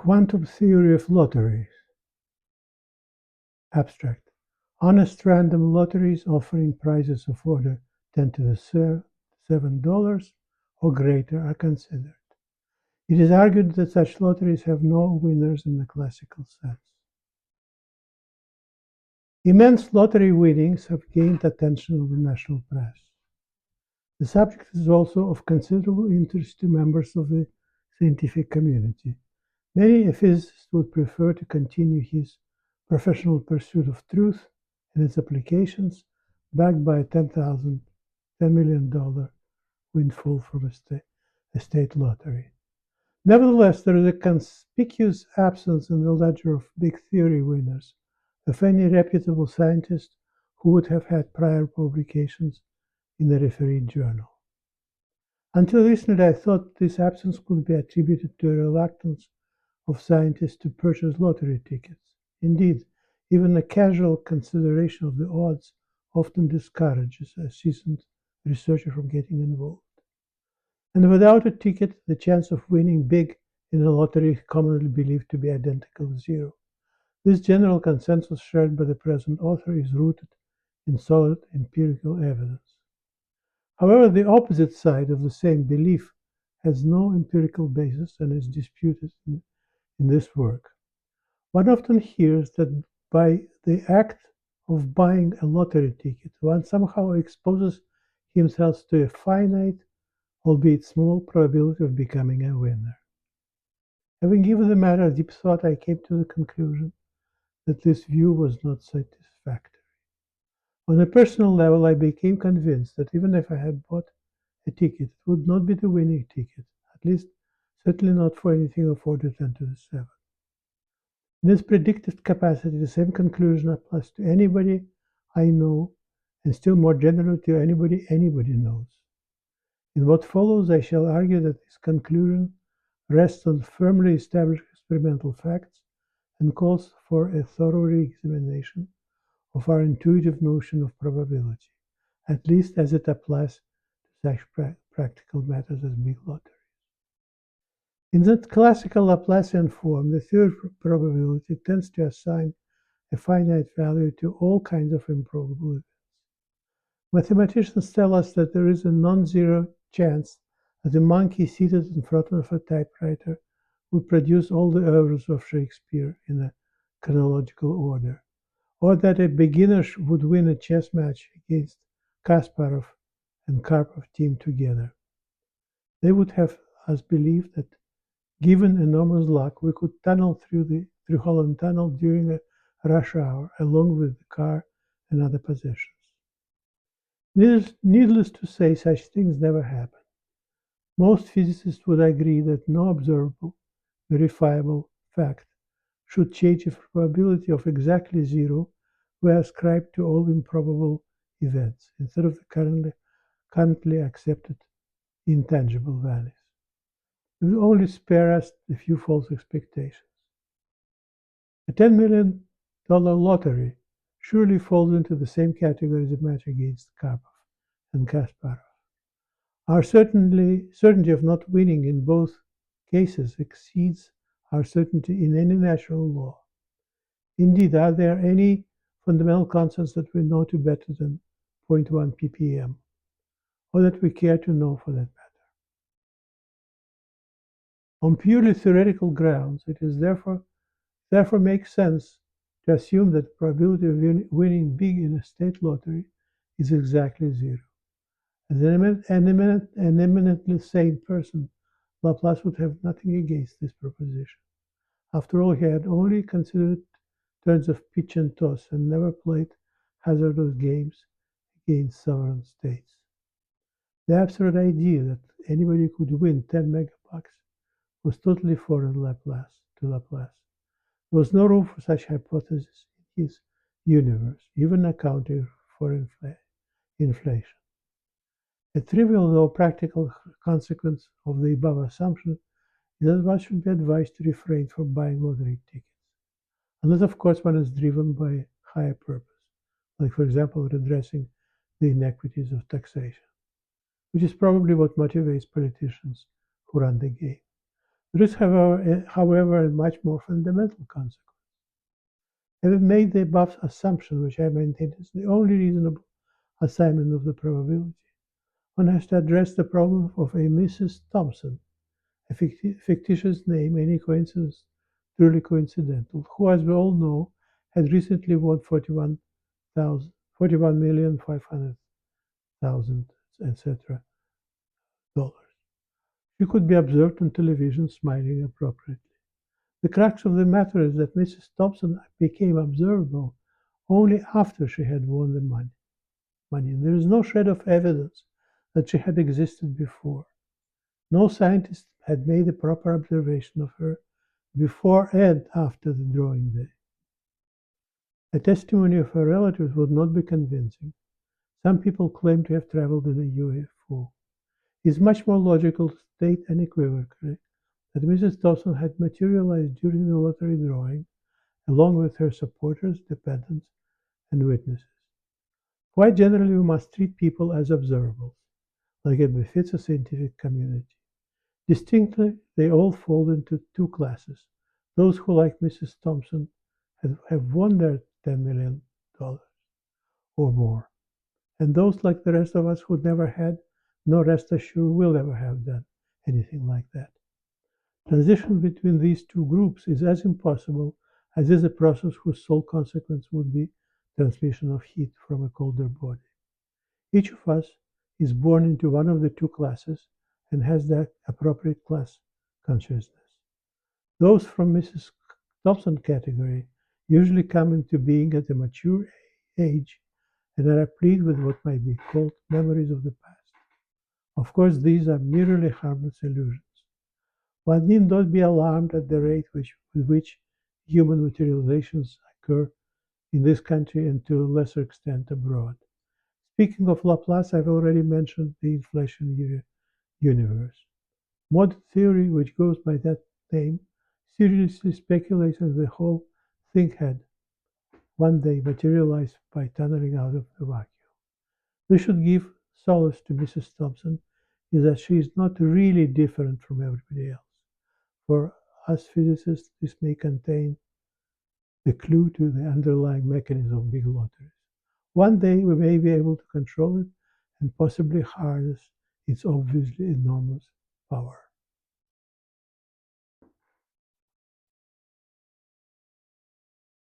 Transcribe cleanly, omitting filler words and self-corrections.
Quantum theory of lotteries. Abstract. Honest random lotteries offering prizes of order 10 to the $7 or greater are considered. It is argued that such lotteries have no winners in the classical sense. Immense lottery winnings have gained attention of the national press. The subject is also of considerable interest to members of the scientific community. Many a physicist would prefer to continue his professional pursuit of truth and its applications, backed by a $10 million windfall from a state lottery. Nevertheless, there is a conspicuous absence in the ledger of big theory winners of any reputable scientist who would have had prior publications in the refereed journal. Until recently, I thought this absence could be attributed to a reluctance of scientists to purchase lottery tickets. Indeed, even a casual consideration of the odds often discourages a seasoned researcher from getting involved. And without a ticket, the chance of winning big in a lottery is commonly believed to be identical to zero. This general consensus shared by the present author is rooted in solid empirical evidence. However, the opposite side of the same belief has no empirical basis and is disputed in this work. One often hears that by the act of buying a lottery ticket, one somehow exposes himself to a finite, albeit small, probability of becoming a winner. Having given the matter deep thought, I came to the conclusion that this view was not satisfactory. On a personal level, I became convinced that even if I had bought a ticket, it would not be the winning ticket, at least certainly not for anything of order 10 to the 7. In its predictive capacity, the same conclusion applies to anybody I know, and still more generally to anybody knows. In what follows, I shall argue that this conclusion rests on firmly established experimental facts and calls for a thorough re-examination of our intuitive notion of probability, at least as it applies to such practical matters as big lotteries. In that classical Laplacian form, the theory of probability tends to assign a finite value to all kinds of improbable events. Mathematicians tell us that there is a non-zero chance that a monkey seated in front of a typewriter would produce all the oeuvres of Shakespeare in a chronological order, or that a beginner would win a chess match against Kasparov and Karpov teamed together. They would have us believe that, given enormous luck, we could tunnel through Holland Tunnel during a rush hour, along with the car and other possessions. Needless to say, such things never happen. Most physicists would agree that no observable, verifiable fact should change if probability of exactly zero were ascribed to all improbable events, instead of the currently accepted intangible values. It will only spare us a few false expectations. A $10 million lottery surely falls into the same category as a match against Karpov and Kasparov. Our certainty of not winning in both cases exceeds our certainty in any natural law. Indeed, are there any fundamental constants that we know to better than 0.1 ppm, or that we care to know for that matter? On purely theoretical grounds, it is therefore makes sense to assume that the probability of winning big in a state lottery is exactly zero. As an eminently sane person, Laplace would have nothing against this proposition. After all, he had only considered turns of pitch and toss and never played hazardous games against sovereign states. The absurd idea that anybody could win 10 megabucks was totally foreign to Laplace. There was no room for such hypothesis in his universe, even accounting for inflation. A trivial though practical consequence of the above assumption is that one should be advised to refrain from buying lottery tickets, unless of course one is driven by a higher purpose, like for example redressing the inequities of taxation, which is probably what motivates politicians who run the game. There is, however, a much more fundamental consequence. Having made the above assumption, which I maintain is the only reasonable assignment of the probability, one has to address the problem of a Mrs. Thompson, a fictitious name, any coincidence truly coincidental, who, as we all know, had recently won 41,500,000, etc. dollars. She could be observed on television smiling appropriately. The crux of the matter is that Mrs. Thompson became observable only after she had won the money. There is no shred of evidence that she had existed before. No scientist had made a proper observation of her before and after the drawing day. The testimony of her relatives would not be convincing. Some people claim to have traveled in a UFO. It is much more logical to state unequivocally that Mrs. Thompson had materialized during the lottery drawing, along with her supporters, dependents, and witnesses. Quite generally, we must treat people as observables, like it befits a scientific community. Distinctly, they all fall into two classes: those who, like Mrs. Thompson, have won their $10 million or more, and those like the rest of us who never had, nor rest assured will ever have done anything like that. Transition between these two groups is as impossible as is a process whose sole consequence would be transmission of heat from a colder body. Each of us is born into one of the two classes and has that appropriate class consciousness. Those from Mrs. Thompson category usually come into being at a mature age and are replete with what might be called memories of the past. Of course, these are merely harmless illusions. One need not be alarmed at the rate with which human materializations occur in this country and to a lesser extent abroad. Speaking of Laplace, I've already mentioned the inflationary universe. Modern theory, which goes by that name, seriously speculates that the whole thing had one day materialized by tunneling out of the vacuum. This should give solace to Mrs. Thompson, is that she is not really different from everybody else. For us physicists, this may contain the clue to the underlying mechanism of big lotteries. One day we may be able to control it and possibly harness its obviously enormous power.